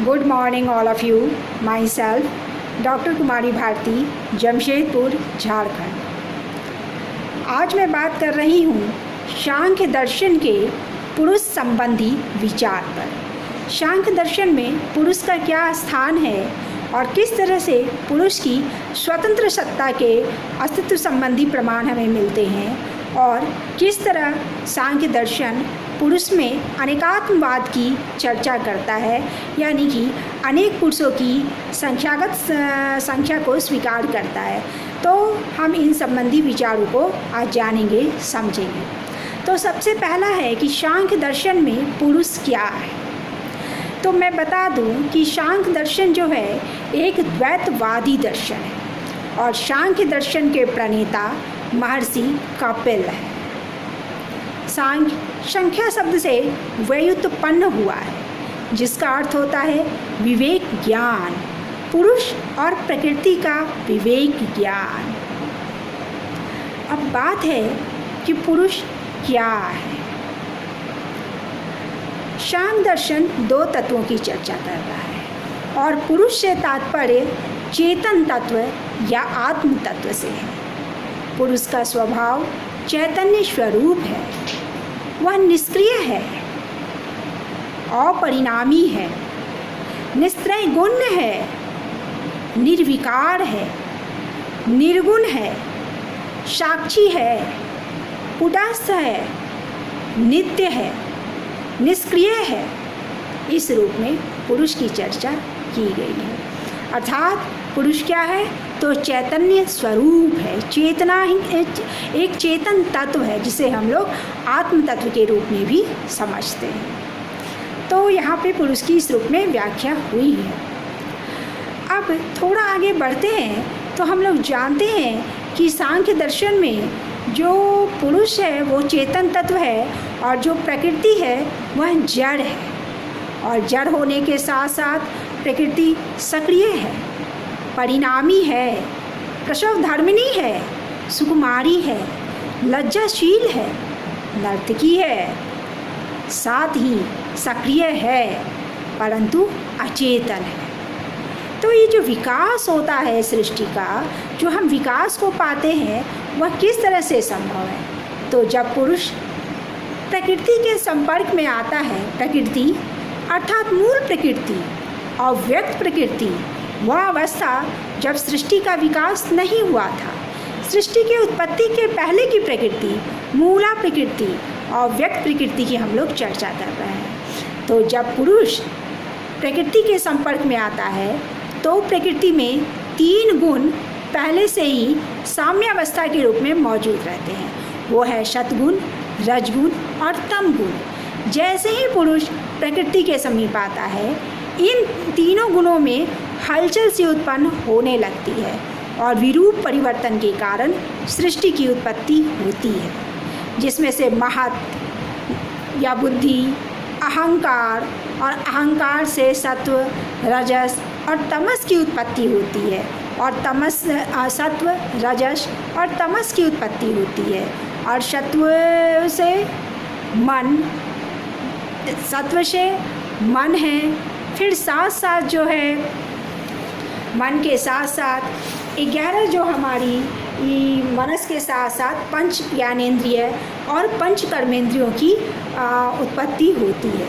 Good morning all of you. Myself doctor Kumari Bharti, Jamshedpur, Jharkhand. आज मैं बात कर रही हूँ सांख्य दर्शन के पुरुष संबंधी विचार पर। सांख्य दर्शन में पुरुष का क्या स्थान है और किस तरह से पुरुष की स्वतंत्र सत्ता के अस्तित्व संबंधी प्रमाण हमें मिलते हैं और किस तरह सांख्य दर्शन पुरुष में अनेकात्मवाद की चर्चा करता है, यानी कि अनेक पुरुषों की संख्यागत संख्या को स्वीकार करता है। तो हम इन संबंधी विचारों को आज जानेंगे, समझेंगे। तो सबसे पहला है कि सांख्य दर्शन में पुरुष क्या है। तो मैं बता दूं कि सांख्य दर्शन जो है एक द्वैतवादी दर्शन है और सांख्य दर्शन के प्रणेता महर्षि कपिल है। सांख्य संख्या शब्द से व्युत्पन्न हुआ है, जिसका अर्थ होता है विवेक ज्ञान, पुरुष और प्रकृति का विवेक ज्ञान। अब बात है कि पुरुष क्या है। सांख्य दर्शन दो तत्वों की चर्चा कर रहा है और पुरुष से तात्पर्य चेतन तत्व या आत्म तत्व से है। पुरुष का स्वभाव चैतन्य स्वरूप है, वह निष्क्रिय है, अपरिणामी है, निस्त्रय गुण है, निर्विकार है, निर्गुण है, साक्षी है, कुटस्थ है, नित्य है, निष्क्रिय है। इस रूप में पुरुष की चर्चा की गई है। अर्थात पुरुष क्या है तो चैतन्य स्वरूप है, चेतना ही एक चेतन तत्व है, जिसे हम लोग आत्म तत्व के रूप में भी समझते हैं। तो यहाँ पे पुरुष की इस रूप में व्याख्या हुई है। अब थोड़ा आगे बढ़ते हैं तो हम लोग जानते हैं कि सांख्य दर्शन में जो पुरुष है वो चेतन तत्व है और जो प्रकृति है वह जड़ है, और जड़ होने के साथ साथ प्रकृति सक्रिय है, परिणामी है, प्रसव धर्मिणी है, सुकुमारी है, लज्जाशील है, नर्तकी है, साथ ही सक्रिय है, परंतु अचेतन है। तो ये जो विकास होता है सृष्टि का, जो हम विकास को पाते हैं, वह किस तरह से संभव है। तो जब पुरुष प्रकृति के संपर्क में आता है, प्रकृति अर्थात मूल प्रकृति, अव्यक्त प्रकृति, वह अवस्था जब सृष्टि का विकास नहीं हुआ था, सृष्टि की उत्पत्ति के पहले की प्रकृति, मूला प्रकृति, अव्यक्त प्रकृति की हम लोग चर्चा कर रहे हैं। तो जब पुरुष प्रकृति के संपर्क में आता है तो प्रकृति में तीन गुण पहले से ही साम्य अवस्था के रूप में मौजूद रहते हैं। वो है सतगुण, रजगुण और तमगुण। जैसे ही पुरुष प्रकृति के समीप आता है, इन तीनों गुणों में हलचल सी उत्पन्न होने लगती है और विरूप परिवर्तन के कारण सृष्टि की उत्पत्ति होती है, जिसमें से महत् या बुद्धि, अहंकार और अहंकार से सत्व, रजस और तमस की उत्पत्ति होती है और सत्व, रजस और तमस की उत्पत्ति होती है। और सत्व से मन, सत्व से मन है, फिर साथ साथ जो है मन के साथ साथ 11 जो हमारी मनस के साथ साथ पंच ज्ञानेंद्रिय और पंच कर्मेंद्रियों की उत्पत्ति होती है।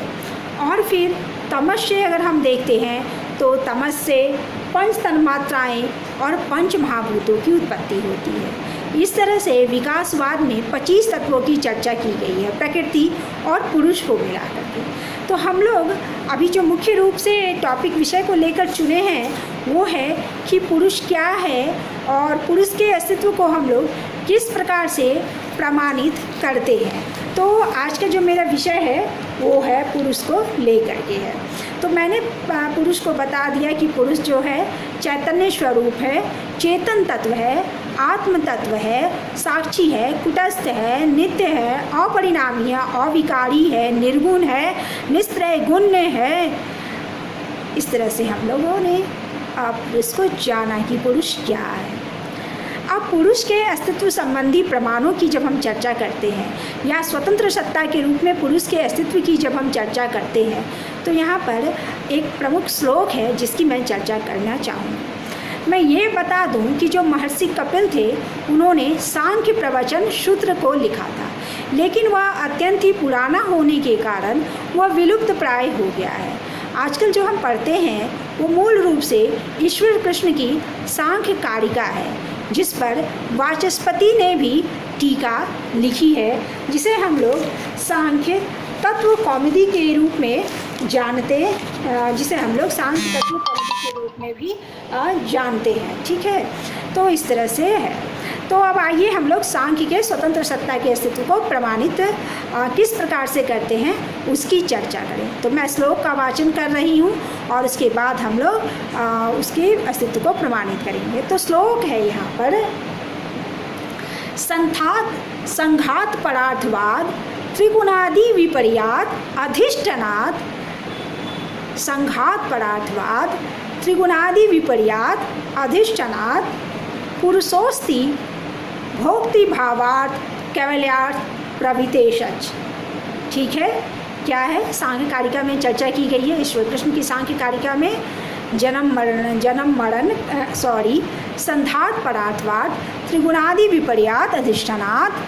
और फिर तमस से अगर हम देखते हैं तो तमस से पंच तन्मात्राएँ और पंच महाभूतों की उत्पत्ति होती है। इस तरह से विकासवाद में 25 तत्वों की चर्चा की गई है, प्रकृति और पुरुष को मिला करके। तो हम लोग अभी जो मुख्य रूप से टॉपिक विषय को लेकर चुने हैं वो है कि पुरुष क्या है और पुरुष के अस्तित्व को हम लोग किस प्रकार से प्रमाणित करते हैं। तो आज का जो मेरा विषय है वो है पुरुष को लेकर के है। तो मैंने पुरुष को बता दिया कि पुरुष जो है चैतन्य स्वरूप है, चेतन तत्व है, आत्म तत्व है, साक्षी है, कुटस्थ है, नित्य है, अपरिणामी है, अविकारी है, निर्गुण है, निस्त्रय गुण है। इस तरह से हम लोगों ने पुरुष को जाना कि पुरुष क्या है। अब पुरुष के अस्तित्व संबंधी प्रमाणों की जब हम चर्चा करते हैं या स्वतंत्र सत्ता के रूप में पुरुष के अस्तित्व की जब हम चर्चा करते हैं तो यहाँ पर एक प्रमुख श्लोक है जिसकी मैं चर्चा करना चाहूँगी। मैं ये बता दूँ कि जो महर्षि कपिल थे उन्होंने सांख्य प्रवचन सूत्र को लिखा था, लेकिन वह अत्यंत ही पुराना होने के कारण वह विलुप्त प्राय हो गया है। आजकल जो हम पढ़ते हैं वो मूल रूप से ईश्वर कृष्ण की सांख्य कारिका है, जिस पर वाचस्पति ने भी टीका लिखी है, जिसे हम लोग सांख्य तत्व कौमुदी के रूप में जानते जिसे हम लोग सांख्य तत्व कौमुदी के रूप में भी जानते हैं। ठीक है, तो इस तरह से है। तो अब आइए हम लोग सांख्य के स्वतंत्र सत्ता के अस्तित्व को प्रमाणित किस प्रकार से करते हैं उसकी चर्चा करें। तो मैं श्लोक का वाचन कर रही हूँ और उसके बाद हम लोग उसके अस्तित्व को प्रमाणित करेंगे। तो श्लोक है यहाँ पर, संघात परार्थवाद त्रिगुणादि विपर्यात अधिष्ठानात्, संघात परार्थवाद त्रिगुणादि विपर्यात अधिष्ठानात् पुरुषोस्ति भोक्ति भावार्थ कैवल्यार्थ प्रभृतेशच। ठीक है, क्या है? सांख्य कारिका में चर्चा की गई है। ईश्वर कृष्ण की सांख्य कारिका में संघात परार्थवाद त्रिगुणादि विपर्यात अधिष्ठानात्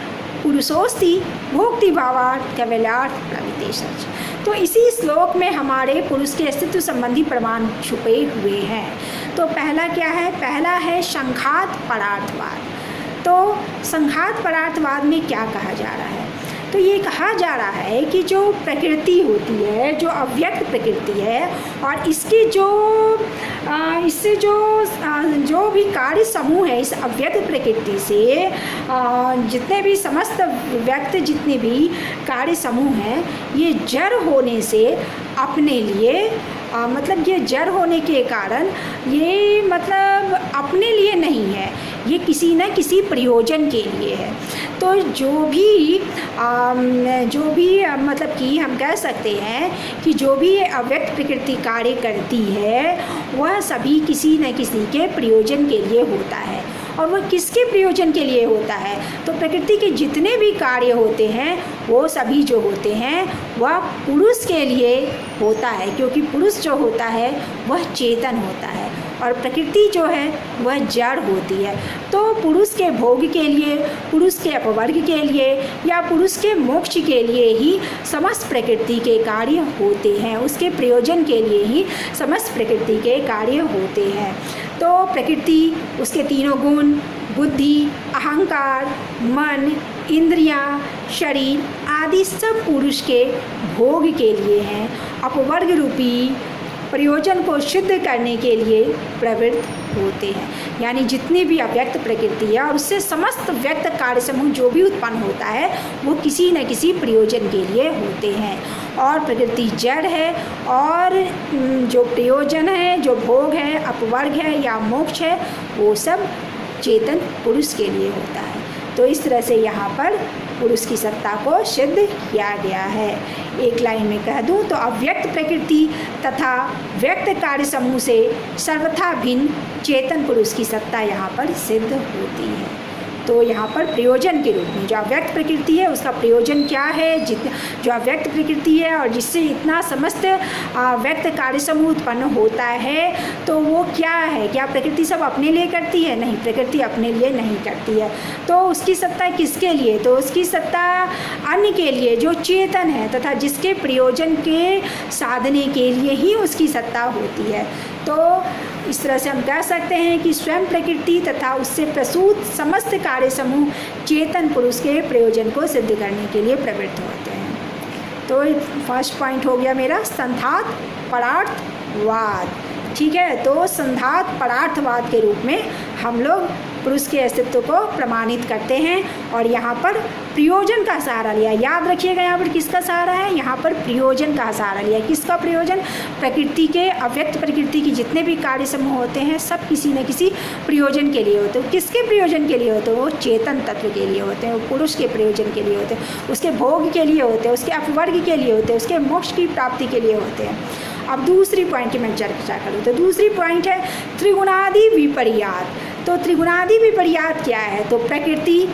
पुरुषोस्ति भोक्ति भावार्थ कैवल्यार्थ प्रभृतेशच। तो इसी श्लोक में हमारे पुरुष के अस्तित्व संबंधी प्रमाण छुपे हुए हैं। तो पहला क्या है? पहला है संघात परार्थवाद। तो संघात परार्थवाद में क्या कहा जा रहा है? तो ये कहा जा रहा है कि जो प्रकृति होती है, जो अव्यक्त प्रकृति है, और इसके इससे जो भी कार्य समूह है इस अव्यक्त प्रकृति से, जितने भी समस्त व्यक्त जितने भी कार्य समूह हैं, ये जड़ होने से अपने लिए मतलब ये जड़ होने के कारण ये मतलब अपने लिए नहीं है, ये किसी न किसी प्रयोजन के लिए है। तो जो भी मतलब कि हम कह सकते हैं कि जो भी अव्यक्त प्रकृति कार्य करती है वह सभी किसी न किसी के प्रयोजन के लिए होता है। और वह किसके प्रयोजन के लिए होता है? तो प्रकृति के जितने भी कार्य होते हैं वो सभी जो होते हैं वह पुरुष के लिए होता है, क्योंकि पुरुष जो होता है वह चेतन होता है और प्रकृति जो है वह जड़ होती है। तो पुरुष के भोग के लिए, पुरुष के अपवर्ग के लिए या पुरुष के मोक्ष के लिए ही समस्त प्रकृति के कार्य होते हैं, उसके प्रयोजन के लिए ही समस्त प्रकृति के कार्य होते हैं। तो प्रकृति, उसके तीनों गुण, बुद्धि, अहंकार, मन, इंद्रियां, शरीर आदि सब पुरुष के भोग के लिए हैं, अपवर्ग रूपी प्रयोजन को सिद्ध करने के लिए प्रवृत्त होते हैं। यानी जितनी भी अव्यक्त प्रकृति है और उससे समस्त व्यक्त कार्य समूह जो भी उत्पन्न होता है वो किसी न किसी प्रयोजन के लिए होते हैं। और प्रकृति जड़ है और जो प्रयोजन है, जो भोग है, अपवर्ग है या मोक्ष है, वो सब चेतन पुरुष के लिए होता है। तो इस तरह से यहाँ पर पुरुष की सत्ता को सिद्ध किया गया है। एक लाइन में कह दूँ तो अव्यक्त प्रकृति तथा व्यक्त कार्य समूह से सर्वथा भिन्न चेतन पुरुष की सत्ता यहाँ पर सिद्ध होती है। तो यहाँ पर प्रयोजन के रूप में जो अव्यक्त प्रकृति है उसका प्रयोजन क्या है, जो अव्यक्त प्रकृति है और जिससे इतना समस्त व्यक्त कार्य समूह उत्पन्न होता है, तो वो क्या है? क्या प्रकृति सब अपने लिए करती है? नहीं, प्रकृति अपने लिए नहीं करती है। तो उसकी सत्ता किसके लिए? तो उसकी सत्ता अन्य के लिए जो चेतन है तथा जिसके प्रयोजन के साधने के लिए ही उसकी सत्ता होती है। तो इस तरह से हम कह सकते हैं कि स्वयं प्रकृति तथा उससे प्रसूत समस्त कार्य समूह चेतन पुरुष के प्रयोजन को सिद्ध करने के लिए प्रवृत्त होते हैं। तो फर्स्ट पॉइंट हो गया मेरा संघात परार्थवाद। ठीक है, तो संघात परार्थवाद के रूप में हम लोग पुरुष के अस्तित्व को प्रमाणित करते हैं और यहाँ पर प्रयोजन का सहारा लिया। याद रखिएगा यहाँ पर किसका सहारा है? यहाँ पर प्रयोजन का सहारा लिया। किसका प्रयोजन? प्रकृति के, अव्यक्त प्रकृति के जितने भी कार्य समूह होते हैं सब किसी न किसी प्रयोजन के लिए होते हैं। किसके प्रयोजन के लिए होते हैं? वो चेतन तत्व के लिए होते हैं, वो पुरुष के प्रयोजन के लिए होते हैं, उसके भोग के लिए होते हैं, उसके अपवर्ग के लिए होते हैं, उसके मोक्ष की प्राप्ति के लिए होते हैं। अब दूसरी पॉइंट की मैं चर्चा करूँ तो दूसरी पॉइंट है त्रिगुणादि विपर्यात। तो त्रिगुणादि विपर्यात क्या है? तो प्रकृति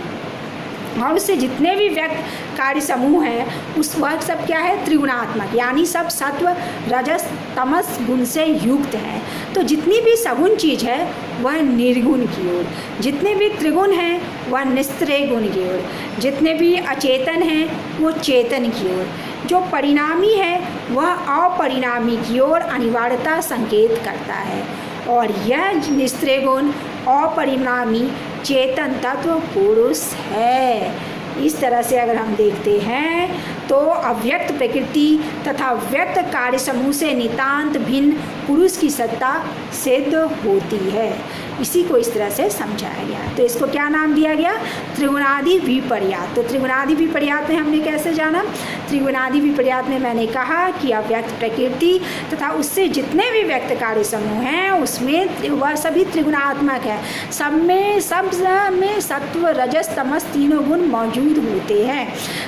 और उससे जितने भी व्यक्त कार्य समूह हैं उस वह सब क्या है? त्रिगुणात्मक, यानी सब सत्व रजस तमस गुण से युक्त हैं। तो जितनी भी सगुण चीज़ है वह निर्गुण की ओर, जितने भी त्रिगुण हैं वह निस्त्रय गुण की ओर, जितने भी अचेतन हैं वो चेतन की ओर, जो परिणामी है वह अपरिणामी की ओर अनिवार्यता संकेत करता है। और यह निस्त्रय गुण अपरिणामी चेतन तत्व पुरुष है। इस तरह से अगर हम देखते हैं तो अव्यक्त प्रकृति तथा व्यक्त कार्य समूह से नितांत भिन्न पुरुष की सत्ता सिद्ध होती है। इसी को इस तरह से समझाया गया। तो इसको क्या नाम दिया गया? त्रिगुणादि विपर्यात। तो त्रिगुणादि विपर्यात में हमने कैसे जाना? त्रिगुणादि विपर्यात में मैंने कहा कि अव्यक्त प्रकृति तथा उससे जितने भी व्यक्त कार्य समूह हैं उसमें वह सभी त्रिगुणात्मक है। सब में सत्व रजस तमस तीनों गुण मौजूद होते हैं।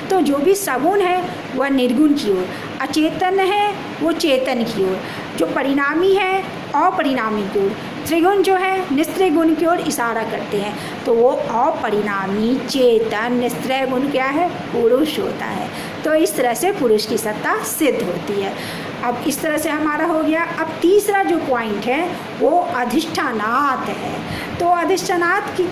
तो जो भी सगुण है वह निर्गुण की ओर, अचेतन है वो चेतन की ओर, जो परिणामी है अपरिणामी की ओर, त्रिगुण जो है निस्त्रय गुण की ओर इशारा करते हैं। तो वो अपरिणामी चेतन निस्त्रय गुण क्या है? पुरुष होता है। तो इस तरह से पुरुष की सत्ता सिद्ध होती है। अब इस तरह से हमारा हो गया। अब तीसरा जो पॉइंट है वो अधिष्ठानात है। तो अधिष्ठानात की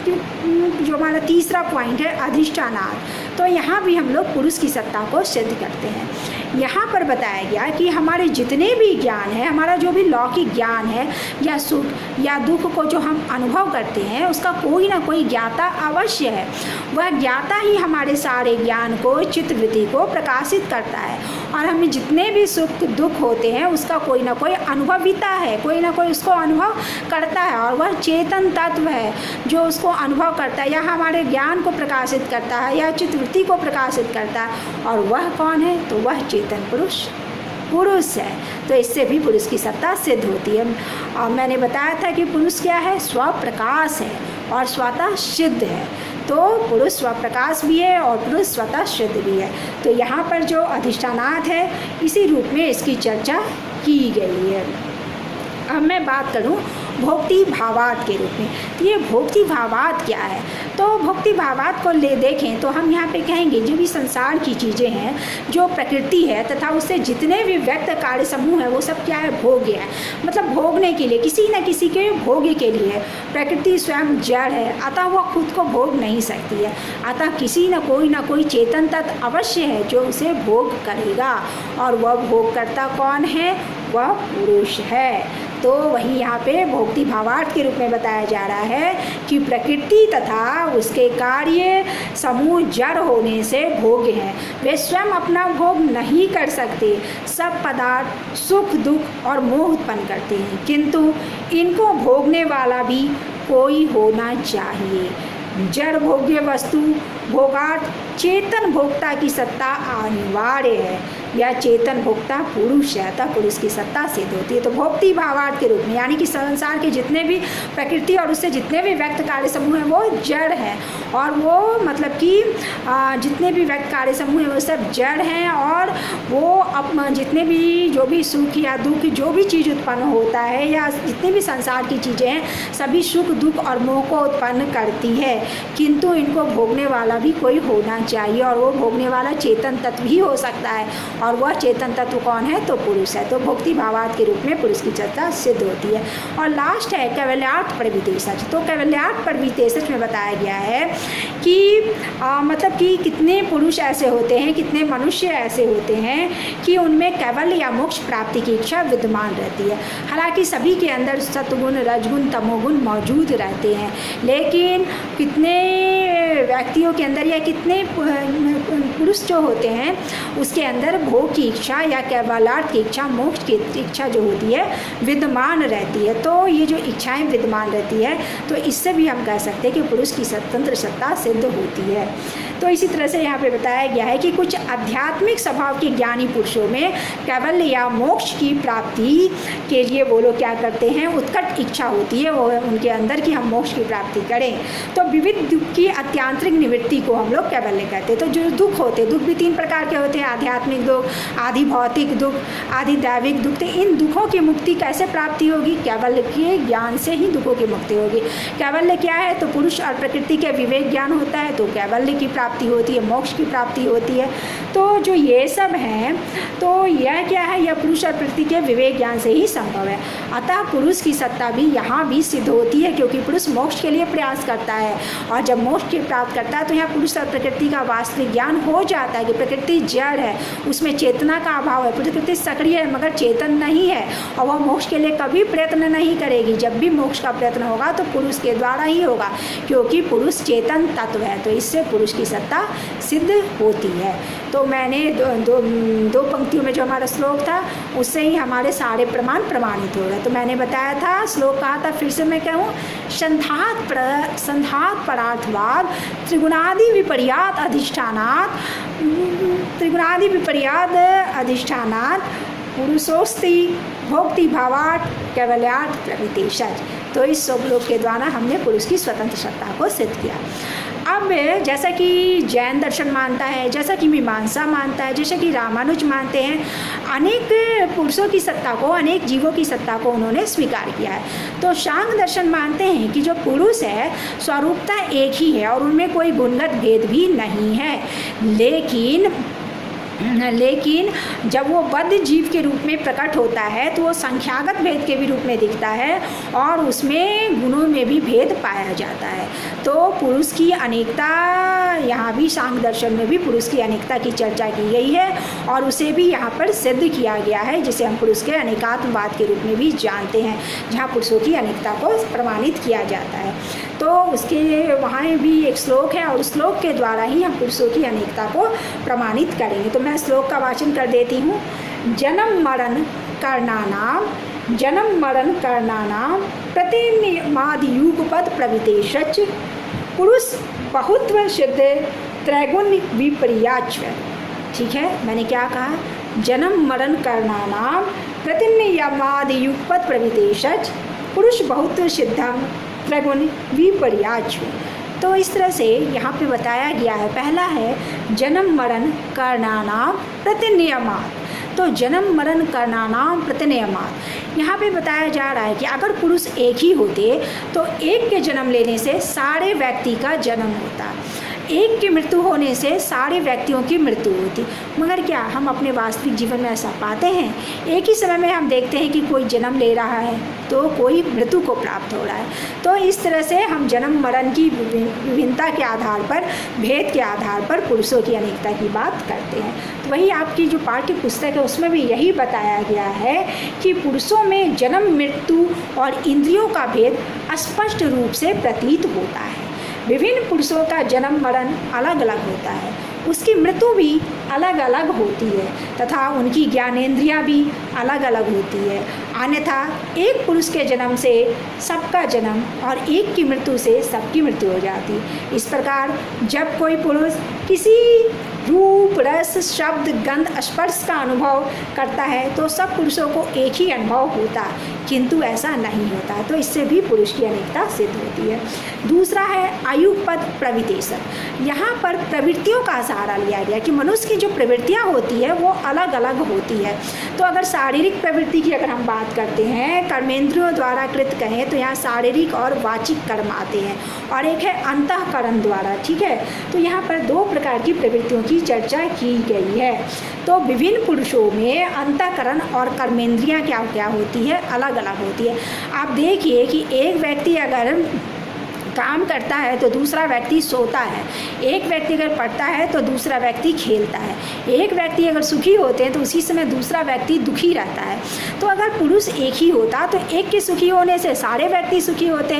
जो हमारा तीसरा पॉइंट है अधिष्ठानात, तो यहाँ भी हम लोग पुरुष की सत्ता को सिद्ध करते हैं। यहाँ पर बताया गया कि हमारे जितने भी ज्ञान है, हमारा जो भी लौकिक ज्ञान है या सुख या दुख को जो हम अनुभव करते हैं उसका कोई ना कोई ज्ञाता अवश्य है। वह ज्ञाता ही हमारे सारे ज्ञान को चित्तवृत्ति को प्रकाशित करता है। और हमें जितने भी सुख दुख होते हैं उसका कोई ना कोई अनुभविता है, कोई ना कोई उसको अनुभव करता है। और वह चेतन तत्व है जो उसको अनुभव करता है या हमारे ज्ञान को प्रकाशित करता है या चित्तवृत्ति को प्रकाशित करता है। और वह कौन है? तो वह चेतन पुरुष है। तो इससे भी पुरुष की सत्ता सिद्ध होती है। और मैंने बताया था कि पुरुष क्या है? स्वप्रकाश है और स्वतः सिद्ध है। तो पुरुष स्वप्रकाश भी है और पुरुष स्वतः सिद्ध भी है। तो यहाँ पर जो अधिष्ठानात है इसी रूप में इसकी चर्चा की गई है। अब मैं बात करूँ भोक्ति भावात के रूप में। तो ये भोक्ति भावात क्या है? तो भोक्ति भावात को देखें तो हम यहाँ पे कहेंगे जो भी संसार की चीज़ें हैं, जो प्रकृति है तथा उससे जितने भी व्यक्त कार्य समूह है वो सब क्या है? भोग्य है। मतलब भोगने के लिए, किसी न किसी के भोग्य के लिए। प्रकृति स्वयं जड़ है, अतः वह खुद को भोग नहीं सकती है। अतः किसी न कोई चेतन तत्व अवश्य है जो उसे भोग करेगा। और वह भोगकर्ता कौन है? वह पुरुष है। तो वही यहाँ पे भोक्ति भावार्थ के रूप में बताया जा रहा है कि प्रकृति तथा उसके कार्य समूह जड़ होने से भोग्य हैं। वे स्वयं अपना भोग नहीं कर सकते। सब पदार्थ सुख दुख और मोह उत्पन्न करते हैं, किंतु इनको भोगने वाला भी कोई होना चाहिए। जड़ भोग्य वस्तु भोगार्थ चेतन भोक्ता की सत्ता अनिवार्य है। यह चेतन भोक्ता पुरुष है, अतः पुरुष की सत्ता सिद्ध होती है। तो भोक्ति भावार्थ के रूप में यानी कि संसार के जितने भी प्रकृति और उससे जितने भी व्यक्त कार्य समूह हैं वो जड़ हैं। और वो मतलब कि जितने भी व्यक्त कार्य समूह हैं वो सब जड़ हैं। और वो जितने भी जो भी सुख या दुख जो भी चीज़ उत्पन्न होता है या जितने भी संसार की चीज़ें हैं सभी सुख दुख और मोह को उत्पन्न करती है, किंतु इनको भोगने वाला भी कोई होना चाहिए। और वो भोगने वाला चेतन तत्व ही हो सकता है। और वह चेतन तत्व कौन है? तो पुरुष है। तो भोक्ति भावार्थ के रूप में पुरुष की चर्चा सिद्ध होती है। और लास्ट है कैवल्यार्थ परविदेशज। तो कैवल्यार्थ परविदेशज में बताया गया है कि मतलब कि कितने पुरुष ऐसे होते हैं, कितने मनुष्य ऐसे होते हैं कि उनमें कैवल्य या मोक्ष प्राप्ति की इच्छा विद्यमान रहती है। हालांकि सभी के अंदर सत्वगुण रजगुण तमोगुण मौजूद रहते हैं, लेकिन कितने व्यक्तियों के अंदर या कितने पुरुष जो होते हैं उसके अंदर भोग की इच्छा या कैवल्यार्थ की इच्छा मोक्ष की इच्छा जो होती है विद्यमान रहती है। तो ये जो इच्छाएं विद्यमान रहती है तो इससे भी हम कह सकते हैं कि पुरुष की स्वतंत्र सत्ता सिद्ध होती है। तो इसी तरह से यहाँ पे बताया गया है कि कुछ आध्यात्मिक स्वभाव के ज्ञानी पुरुषों में कैवल्य या मोक्ष की प्राप्ति के लिए वो लोग क्या करते हैं, उत्कट इच्छा होती है वो उनके अंदर कि हम मोक्ष की प्राप्ति करें। तो विविध दुख की अत्यांतरिक निवृत्ति को हम लोग कैवल्य कहते हैं। तो जो दुख होते, दुख भी 3 प्रकार के होते हैं, आध्यात्मिक दुख, आधि भौतिक दुख, आधि दैविक दुख। तो इन दुखों की मुक्ति कैसे प्राप्ति होगी? कैवल्य के ज्ञान से ही दुखों की मुक्ति होगी। कैवल्य क्या है? तो पुरुष और प्रकृति के विवेक ज्ञान होता है तो कैवल्य की प्राप्ति होती है, मोक्ष की प्राप्ति होती है। तो जो ये सब हैं तो यह क्या है, यह पुरुष और प्रकृति के विवेक ज्ञान से ही संभव है। अतः पुरुष की सत्ता भी यहाँ भी सिद्ध होती है, क्योंकि पुरुष मोक्ष के लिए प्रयास करता है, और जब मोक्ष की प्राप्त करता है तो यहाँ पुरुष और प्रकृति का वास्तविक ज्ञान हो जाता है कि प्रकृति जड़ है, उसमें चेतना का अभाव है, प्रकृति सक्रिय है मगर चेतन नहीं है, और वह मोक्ष के लिए कभी प्रयत्न नहीं करेगी। जब भी मोक्ष का प्रयत्न होगा तो पुरुष के द्वारा ही होगा, क्योंकि पुरुष चेतन तत्व है, तो इससे पुरुष की सत्ता सिद्ध होती है। तो मैंने दो पंक्तियों में जो हमारा श्लोक था उससे ही हमारे सारे प्रमाण प्रमाणित हो गए। तो मैंने बताया था, श्लोक कहा था, फिर से मैं कहूँ, संधात परार्थवाद त्रिगुणादि विपर्यात अधिष्ठानात् पुरुषोस्ति भोक्ति भावाट कैवल्याट प्रवितेशज। तो इस श्लोक के द्वारा हमने पुरुष की स्वतंत्र सत्ता को सिद्ध किया। अब जैसा कि जैन दर्शन मानता है, जैसा कि मीमांसा मानता है, जैसा कि रामानुज मानते हैं, अनेक पुरुषों की सत्ता को, अनेक जीवों की सत्ता को उन्होंने स्वीकार किया है। तो शांग दर्शन मानते हैं कि जो पुरुष है स्वरूपता एक ही है और उनमें कोई गुणगत भेद भी नहीं है, लेकिन जब वो बद्ध जीव के रूप में प्रकट होता है तो वो संख्यागत भेद के भी रूप में दिखता है और उसमें गुणों में भी भेद पाया जाता है। तो पुरुष की अनेकता, यहाँ भी शांग दर्शन में भी पुरुष की अनेकता की चर्चा की गई है और उसे भी यहाँ पर सिद्ध किया गया है, जिसे हम पुरुष के अनेकात्मवाद के रूप में भी जानते हैं, जहाँ पुरुषों की अनेकता को प्रमाणित किया जाता है। तो उसके वहाँ भी एक श्लोक है और उस श्लोक के द्वारा ही हम पुरुषों की अनेकता को प्रमाणित करेंगे। तो मैं श्लोक का वाचन कर देती हूँ। जन्म मरण कर्णानाम प्रतिनियमादि युगपद प्रवितेशच पुरुष बहुत्व सिद्ध त्रैगुण विपर्याच्व। ठीक है, मैंने क्या कहा? जन्म मरण कर्णानाम प्रतिनियमादि युगपद प्रवितेशच पुरुष बहुत्व सिद्धम त्रैगुण विपर्याच्व। तो इस तरह से यहाँ पे बताया गया है। पहला है जन्म मरण कर्णानाम प्रतिनियमात्। तो जन्म मरण कर्णानाम प्रतिनियमात्, यहाँ पे बताया जा रहा है कि अगर पुरुष एक ही होते तो एक के जन्म लेने से सारे व्यक्ति का जन्म होता, एक की मृत्यु होने से सारे व्यक्तियों की मृत्यु होती। मगर क्या हम अपने वास्तविक जीवन में ऐसा पाते हैं? एक ही समय में हम देखते हैं कि कोई जन्म ले रहा है तो कोई मृत्यु को प्राप्त हो रहा है। तो इस तरह से हम जन्म मरण की विभिन्नता के आधार पर, भेद के आधार पर पुरुषों की अनेकता की बात करते हैं। तो वही आपकी जो पाठ्य पुस्तक है उसमें भी यही बताया गया है कि पुरुषों में जन्म, मृत्यु और इंद्रियों का भेद स्पष्ट रूप से प्रतीत होता है। विभिन्न पुरुषों का जन्म मरण अलग अलग होता है, उसकी मृत्यु भी अलग अलग होती है तथा उनकी ज्ञानेंद्रियां भी अलग अलग होती है। अन्यथा एक पुरुष के जन्म से सबका जन्म और एक की मृत्यु से सबकी मृत्यु हो जाती। इस प्रकार जब कोई पुरुष किसी रूप, रस, शब्द, गंध, स्पर्श का अनुभव करता है तो सब पुरुषों को एक ही अनुभव होता, किंतु ऐसा नहीं होता। तो इससे भी पुरुष की अनेकता सिद्ध होती है। दूसरा है आयुपद प्रवितेशक। यहाँ पर प्रवृत्तियों का सहारा लिया गया कि मनुष्य की जो प्रवृत्तियाँ होती है वो अलग अलग होती है। तो अगर शारीरिक प्रवृत्ति की अगर हम बात करते हैं, कर्मेंद्रियों द्वारा कृत कहें तो यहाँ शारीरिक और वाचिक कर्म आते हैं, और एक है अंतःकरण द्वारा। ठीक है, तो यहाँ पर 2 प्रकार की प्रवृत्तियों की चर्चा की गई है। तो विभिन्न पुरुषों में अंतःकरण और कर्मेंद्रियां क्या क्या होती है, अलग अलग होती है। आप देखिए कि एक व्यक्ति अगर काम करता है तो दूसरा व्यक्ति सोता है, एक व्यक्ति अगर पढ़ता है तो दूसरा व्यक्ति खेलता है, एक व्यक्ति अगर सुखी होते हैं तो उसी समय दूसरा व्यक्ति दुखी रहता है। तो अगर पुरुष एक ही होता तो एक के सुखी होने से सारे व्यक्ति सुखी होते,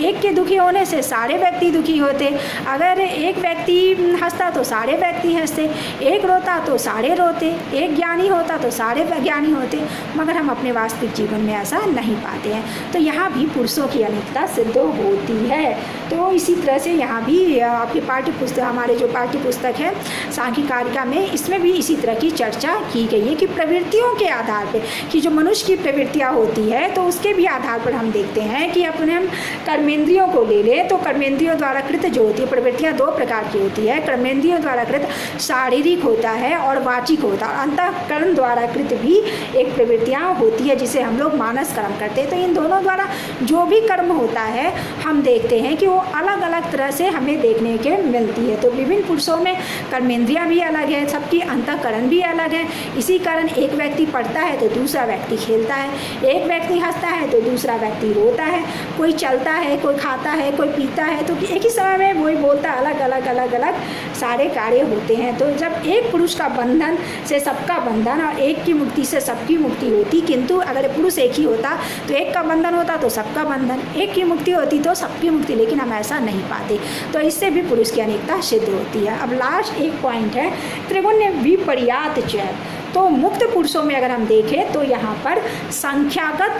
एक के दुखी होने से सारे व्यक्ति दुखी होते। अगर एक व्यक्ति हंसता तो सारे व्यक्ति हंसते, एक रोता तो सारे रोते, एक ज्ञानी होता तो सारे ज्ञानी होते। मगर हम अपने वास्तविक जीवन में ऐसा नहीं पाते हैं। तो यहाँ भी पुरुषों की अनेकता सिद्ध होती है। तो इसी तरह से यहाँ भी आपके पाठ्य पुस्तक, हमारे जो पाठ्य पुस्तक है सांख्य कारिका में, इसमें भी इसी तरह की चर्चा की गई है कि प्रवृत्तियों के आधार पर, कि जो मनुष्य की प्रवृत्तियाँ होती है तो उसके भी आधार पर हम देखते हैं कि अपने हम कर्मेंद्रियों को ले लें तो कर्मेंद्रियों द्वारा कृत जो होती है प्रवृत्तियाँ दो प्रकार की होती है। कर्मेंद्रियों द्वारा कृत शारीरिक होता है और वाचिक होता है, और अंतःकरण द्वारा कृत भी एक प्रवृत्तियाँ होती है जिसे हम लोग मानस कर्म करते हैं। तो इन दोनों द्वारा जो भी कर्म होता है हम देखते हैं कि वो अलग अलग तरह से हमें देखने के मिलती है। तो विभिन्न पुरुषों में कर्मेंद्रियाँ भी अलग है, सबकी अंतःकरण भी अलग है। इसी कारण एक व्यक्ति पढ़ता है तो दूसरा व्यक्ति खेलता है, एक व्यक्ति हंसता है तो दूसरा व्यक्ति रोता है, कोई चलता है, कोई खाता है, कोई पीता है। तो एक ही समय में वही बोलता, अलग अलग अलग अलग सारे कार्य होते हैं। तो जब एक पुरुष का बंधन से सबका बंधन और एक की मुक्ति से सबकी मुक्ति होती, किंतु अगर पुरुष एक ही होता तो एक का बंधन होता तो सबका बंधन, एक की मुक्ति होती तो सबकी मुक्ति, लेकिन हम ऐसा नहीं पाते। तो इससे भी पुरुष की अनेकता सिद्ध होती है। अब लास्ट एक पॉइंट है त्रिगुण्य विपर्यात च। तो मुक्त पुरुषों में अगर हम देखें तो यहाँ पर संख्यागत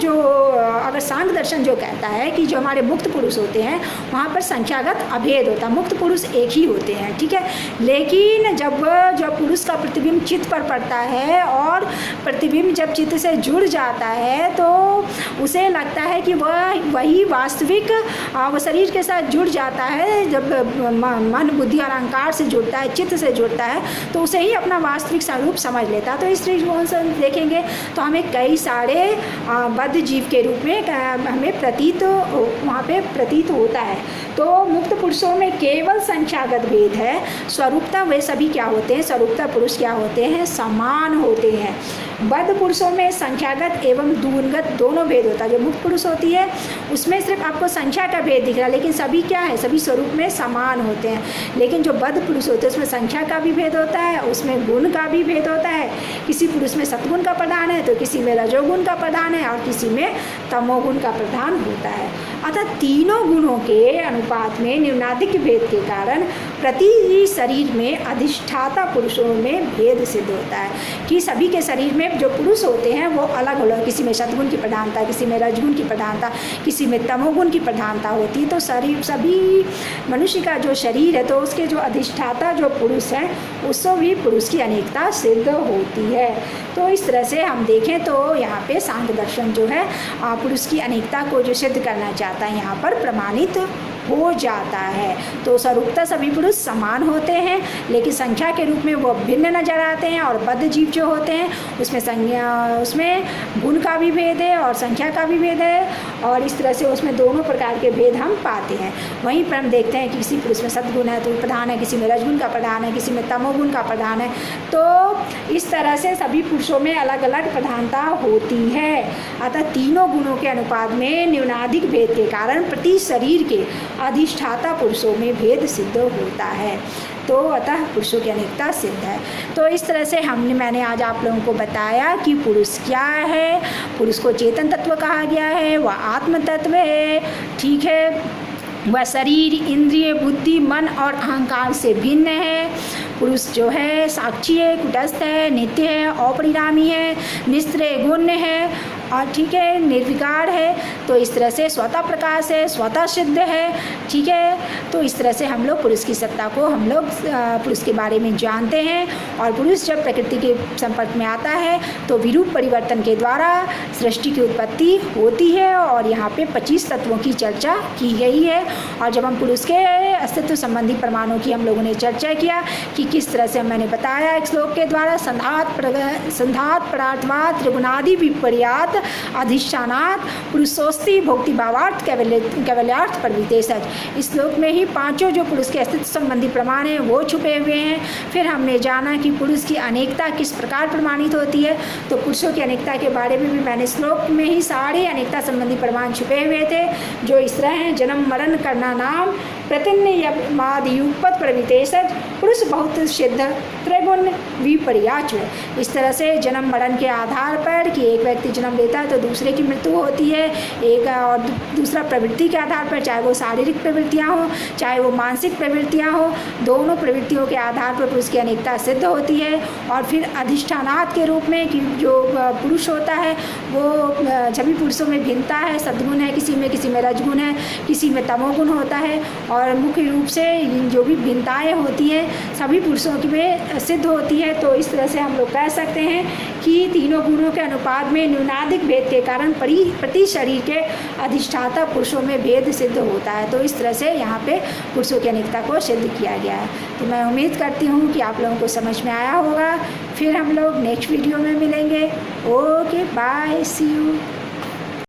जो, अगर सांख्य दर्शन जो कहता है कि जो हमारे मुक्त पुरुष होते हैं वहाँ पर संख्यागत अभेद होता है, मुक्त पुरुष एक ही होते हैं, ठीक है। लेकिन जब पुरुष का प्रतिबिंब चित्त पर पड़ता है और प्रतिबिंब जब चित्त से जुड़ जाता है तो उसे लगता है कि वही वास्तविक वो शरीर के साथ जुड़ जाता है। जब मन बुद्धि और अहंकार से जुड़ता है, चित्त से जुड़ता है, तो उसे ही अपना वास्तविक स्वरूप समझ लेता। तो इस दृष्टिकोण से देखेंगे तो हमें कई सारे बद्ध जीव के रूप में हमें प्रतीत वहाँ पे प्रतीत होता है। तो मुक्त पुरुषों में केवल संख्यागत भेद है, स्वरूपता वे सभी क्या होते हैं, स्वरूपता पुरुष क्या होते हैं, समान होते हैं। बद्ध पुरुषों में संख्यागत एवं दूरगत दोनों भेद होता है। जो मुक्त पुरुष होती है उसमें सिर्फ आपको संख्या का भेद दिख रहा है, लेकिन सभी क्या है, सभी स्वरूप में समान होते हैं। लेकिन जो बद्ध पुरुष होते हैं उसमें संख्या का भी भेद होता है, उसमें गुण का भी भेद होता है। किसी पुरुष में सतगुण का प्रधान है तो किसी में रजोगुण का प्रधान है और किसी में तमोगुण का प्रधान होता है। अतः तीनों गुणों के अनुपात में न्यूनाधिक भेद के कारण प्रति शरीर में अधिष्ठाता पुरुषों में भेद सिद्ध होता है कि सभी के शरीर में जो पुरुष होते हैं वो अलग अलग, किसी में सतगुण की प्रधानता, किसी में रजगुण की प्रधानता, किसी में तमोगुण की प्रधानता होती है। तो शरीर, सभी मनुष्य का जो शरीर है तो उसके जो अधिष्ठाता जो पुरुष है उससे भी पुरुष की अनेकता सिद्ध होती है। तो इस तरह से हम देखें तो यहाँ पे सांख्य दर्शन जो है पुरुष की अनेकता को जो सिद्ध करना चाहता है यहाँ पर प्रमाणित हो जाता है। तो स्वरूपता सभी पुरुष समान होते हैं, लेकिन संख्या के रूप में वो भिन्न नजर आते हैं। और बद्ध जीव जो होते हैं उसमें गुण का भी भेद है और संख्या का भी भेद है, और इस तरह से उसमें दोनों प्रकार के भेद हम पाते हैं। वहीं पर हम देखते हैं कि किसी पुरुष में सद्गुण है तो प्रधान है, किसी में रजगुण का प्रधान है, किसी में तमोगुण का प्रधान है। तो इस तरह से सभी पुरुषों में अलग अलग प्रधानता होती है। अतः तीनों गुणों के अनुपात में न्यूनाधिक भेद के कारण प्रति शरीर के अधिष्ठाता पुरुषों में भेद सिद्ध होता है। तो अतः पुरुषों की अनेकता सिद्ध है। तो इस तरह से मैंने आज आप लोगों को बताया कि पुरुष क्या है। पुरुष को चेतन तत्व कहा गया है, वह आत्म तत्व है, ठीक है। वह शरीर, इंद्रिय, बुद्धि, मन और अहंकार से भिन्न है। पुरुष जो है साक्षी है, कुटस्थ है, नित्य है, अपरिणामी है, निस्त्रय गुण्य है और ठीक है, निर्विकार है। तो इस तरह से स्वतः प्रकाश है, स्वतः सिद्ध है, ठीक है। तो इस तरह से हम लोग पुरुष की सत्ता को हम लोग पुरुष के बारे में जानते हैं। और पुरुष जब प्रकृति के संपर्क में आता है तो विरूप परिवर्तन के द्वारा सृष्टि की उत्पत्ति होती है। और यहाँ पे 25 तत्वों की चर्चा की गई है। और जब हम पुरुष के अस्तित्व संबंधी प्रमाणों की हम लोगों ने चर्चा किया कि किस तरह से मैंने बताया एक श्लोक के द्वारा, संधात परार्थवाद त्रिगुणादि विपर्यात अधिष्ठानात पुरुषोस्ति भोक्ति भावार्थ कैवल्यार्थ प्रविदेशज। इस श्लोक में ही पांचों जो पुरुष के अस्तित्व संबंधी प्रमाण हैं वो छुपे हुए हैं। फिर हमने जाना कि पुरुष की अनेकता किस प्रकार प्रमाणित होती है। तो पुरुषों की अनेकता के बारे में भी मैंने श्लोक में ही सारे अनेकता संबंधी प्रमाण छुपे हुए थे, जो इस तरह हैं: जन्म मरण करना नाम प्रतिन्यमाद युगपत प्रवितेशज पुरुष बहुत सिद्ध त्रैगुण विपर्याच। इस तरह से जन्म मरण के आधार पर कि एक व्यक्ति जन्म लेता है तो दूसरे की मृत्यु होती है, एक और दूसरा प्रवृत्ति के आधार पर, चाहे वो शारीरिक प्रवृत्तियाँ हों चाहे वो मानसिक प्रवृत्तियाँ हों, दोनों प्रवृत्तियों के आधार पर पुरुष की अनेकता सिद्ध होती है। और फिर अधिष्ठानात के रूप में कि जो पुरुष होता है वो सभी पुरुषों में भिन्नता है, सद्गुण है, किसी में रजगुण है, किसी में तमोगुण होता है। और मुख्य रूप से जो भी भिन्नताएँ होती हैं सभी पुरुषों की में सिद्ध होती है। तो इस तरह से हम लोग कह सकते हैं कि तीनों गुणों के अनुपात में न्यूनाधिक भेद के कारण प्रति शरीर के अधिष्ठाता पुरुषों में भेद सिद्ध होता है। तो इस तरह से यहाँ पे पुरुषों की अनेकता को सिद्ध किया गया है। तो मैं उम्मीद करती हूँ कि आप लोगों को समझ में आया होगा। फिर हम लोग नेक्स्ट वीडियो में मिलेंगे। Okay, bye, see you.